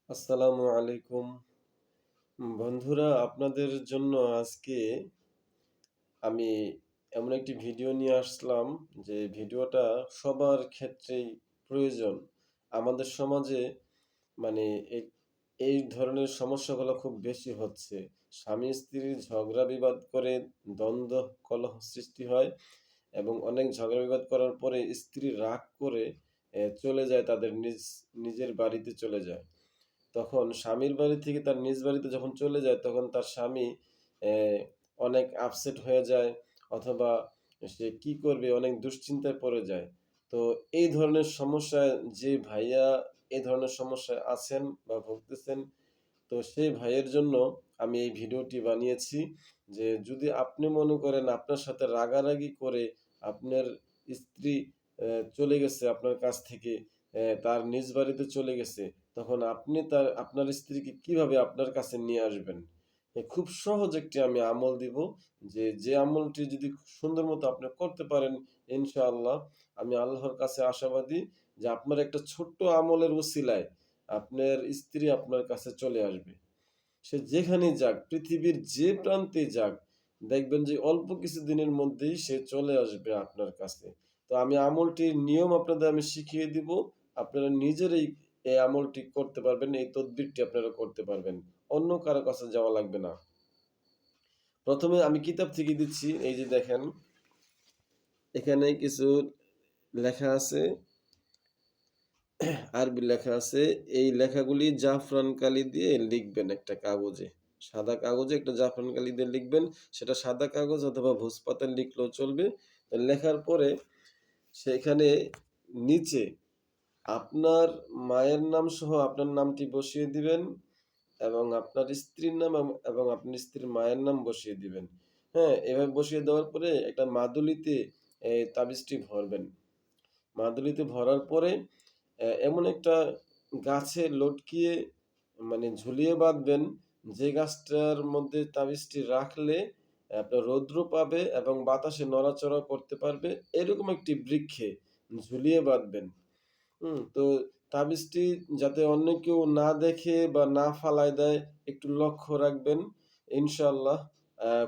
আসসালামু আলাইকুম বন্ধুরা, আপনাদের জন্য আজকে আমি এমন একটি ভিডিও নিয়ে আসলাম যে ভিডিওটা সবার ক্ষেত্রেই প্রয়োজন। আমাদের সমাজে মানে এই এই ধরনের সমস্যাগুলো খুব বেশি হচ্ছে। স্বামী স্ত্রীর ঝগড়া বিবাদ করে দ্বন্দ্ব কলহ সৃষ্টি হয় এবং অনেক ঝগড়া বিবাদ করার পরে স্ত্রী রাগ করে চলে যায়, তাদের নিজের বাড়িতে চলে যায়। তখন স্বামীর বাড়ি থেকে তার নিজ বাড়িতে যখন চলে যায়, তখন তার স্বামী অ্যা অনেক আপসেট হয়ে যায়, অথবা সে কি করবে অনেক দুশ্চিন্তায় পড়ে যায়। তো এই ধরনের সমস্যায় যে ভাইয়া এই ধরনের সমস্যায় আছেন বা ভুগতেছেন, তো সেই ভাইয়ের জন্য আমি এই ভিডিওটি বানিয়েছি। যে যদি আপনি মনে করেন আপনার সাথে রাগারাগি করে আপনার স্ত্রী চলে গেছে আপনার কাছ থেকে, তার নিজ বাড়িতে চলে গেছে, তখন আপনি আপনার স্ত্রীকে কিভাবে আপনার কাছে নিয়ে আসবেন? খুব সহজ একটি আমি আমল দিব, যে আমলটি যদি সুন্দর মতো আপনি করতে পারেন, ইনশাআল্লাহ আমি আল্লাহর কাছে আশাবাদী যে আপনার একটা ছোট্ট আমলের উসিলায় আপনার স্ত্রী আপনার কাছে চলে আসবে। সে যেখানেই যাক, পৃথিবীর যে প্রান্তেই যাক, দেখবেন যে অল্প কিছুদিনের মধ্যেই সে চলে আসবে আপনার কাছে। তো আমি আমলটির নিয়ম আপনাদের আমি শিখিয়ে দিব। আপনারা নিজেরাই এই আমলটি করতে পারবেন, এই তদবিরটি আপনারা করতে পারবেন। অন্য কারো কাছে যাওয়া লাগবে না। ১ম এ আমি কিতাব থেকে দিচ্ছি। এই যে দেখেন, এখানে কিছু লেখা আছে, আরবি লেখা আছে। এই লেখাগুলি জাফরান কালি দিয়ে লিখবেন একটা কাগজে। সাদা কাগজে একটা জাফরান কালি দিয়ে লিখবেন। সেটা সাদা কাগজ অথবা ভূজ পাতায় লিখলেও চলবে। তো লেখার পরে সেখানে নিচে আপনার মায়ের নাম সহ আপনার নামটি বসিয়ে দিবেন এবং আপনার স্ত্রীর নাম এবং আপনার স্ত্রীর মায়ের নাম বসিয়ে দিবেন। হ্যাঁ? এভাবে বসিয়ে দেওয়ার পরে একটা মাদুলিতে এই তাবিজটি ভরবেন। মাদুলিতে ভরার পরে এমন একটা গাছে লটকিয়ে মানে ঝুলিয়ে বাঁধবেন, যে গাছটার মধ্যে তাবিজটি রাখলে আপনার রৌদ্র পাবে এবং বাতাসে নড়াচড়া করতে পারবে, এরকম একটি বৃক্ষে ঝুলিয়ে বাঁধবেন। তো তাবিজটি যাতে অন্য কেউ না দেখে বা না ফালায় দেয়, একটু লক্ষ্য রাখবেন। ইনশাআল্লাহ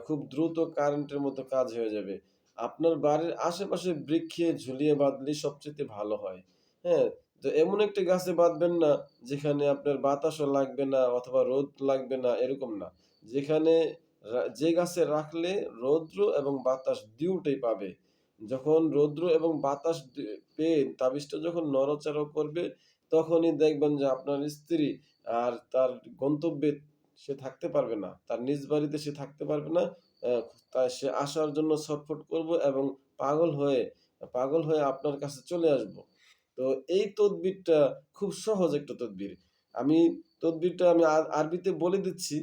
খুব দ্রুত কারেন্টের মতো কাজ হয়ে যাবে। আপনার বাড়ির আশেপাশে বৃক্ষে ঝুলিয়ে বাঁধলেই সবচাইতে ভালো হয়। হ্যাঁ? তো এমন একটি গাছে বাঁধবেন না যেখানে আপনার বাতাসও লাগবে না অথবা রোদ লাগবে না, এরকম না। যেখানে যে গাছে রাখলে রৌদ্র এবং বাতাস ২ টাই পাবে। যখন রৌদ্র এবং বাতাস পেয়ে তাবিজটা যখন নড়াচড়া করবে, তখনই দেখবেন যে আপনার স্ত্রী আর তার গন্তব্যে সে থাকতে পারবে না। তার নিজ বাড়িতে সে থাকতে পারবে না। অ্যা তাই সে আসার জন্য ছটফট করবে এবং পাগল হয়ে পাগল হয়ে আপনার কাছে চলে আসবো। তো এই তদবিরটা খুব সহজ একটা তদবির। আমি তদবিরটা আমি আরবিতে বলে দিচ্ছি।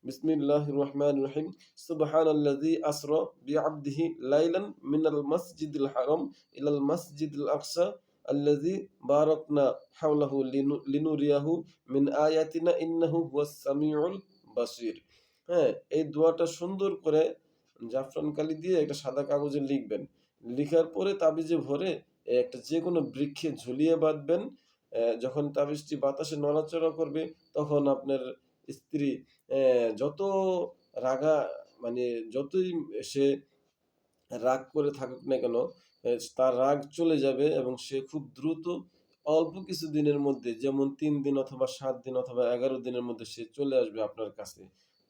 বিসমিল্লাহির রহমানির রহিম। সুবহানাল্লাযী আসরা বিআবদিহি লাইলান মিনাল মাসজিদিল হারাম ইলাল মাসজিদিল আকসা আল্লাযী বারাকনা হাওলাহু লিনুরিয়াহু মিন আয়াতিনা ইন্নাহু হুয়াস সামিউল বাসীর। হ্যাঁ? এই দোয়াটা সুন্দর করে জাফরান কালি দিয়ে একটা সাদা কাগজে লিখবেন। লিখার পরে তাবিজে ভরে একটা যেকোনো বৃক্ষে ঝুলিয়ে বাঁধবেন। যখন তাবিজটি বাতাসে নড়াচড়া করবে, তখন আপনার স্ত্রী যত রাগা মানে যতই সে রাগ করে থাকুক না কেন, তার রাগ চলে যাবে এবং সে খুব দ্রুত অল্প কিছু দিনের মধ্যে, যেমন ৩ দিন অথবা ৭ দিন অথবা ১১ দিনের মধ্যে সে চলে আসবে আপনার কাছে।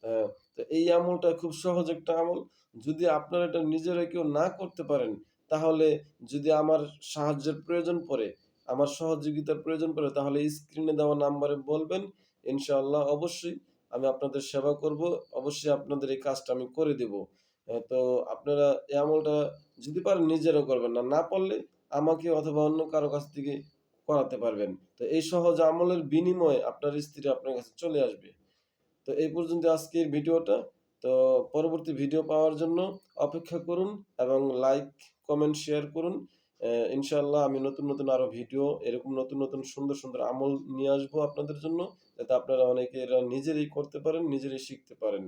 আ তো এই আমলটা খুব সহজ একটা আমল। যদি আপনারা এটা নিজেরা কেউ না করতে পারেন, তাহলে যদি আমার সাহায্যের প্রয়োজন পড়ে, আমার সহযোগিতার প্রয়োজন পড়ে, তাহলে স্ক্রিনে দেওয়া নাম্বারে বলবেন। ইনশাআল্লাহ অবশ্যই আমি আপনাদের সেবা করব। অবশ্যই আপনাদের এই কাজটা আমি করে দেব। তো আপনারা এই আমলটা যদি পারেন নিজেরাও করবেন। না পারলে আমাকে অথবা অন্য কারো কাছ থেকে করাতে পারবেন। তো এই সহজ আমলের বিনিময়ে আপনার স্ত্রী আপনার কাছে চলে আসবে। তো এই পর্যন্ত আজকের ভিডিওটা। তো পরবর্তী ভিডিও পাওয়ার জন্য অপেক্ষা করুন এবং লাইক, কমেন্ট, শেয়ার করুন। ইনশাআল্লাহ আমি নতুন আরো ভিডিও এরকম নতুন সুন্দর আমল নিয়ে আসবো আপনাদের জন্য। যাতে আপনারা অনেকে এরা নিজেরাই করতে পারেন, নিজেরাই শিখতে পারেন।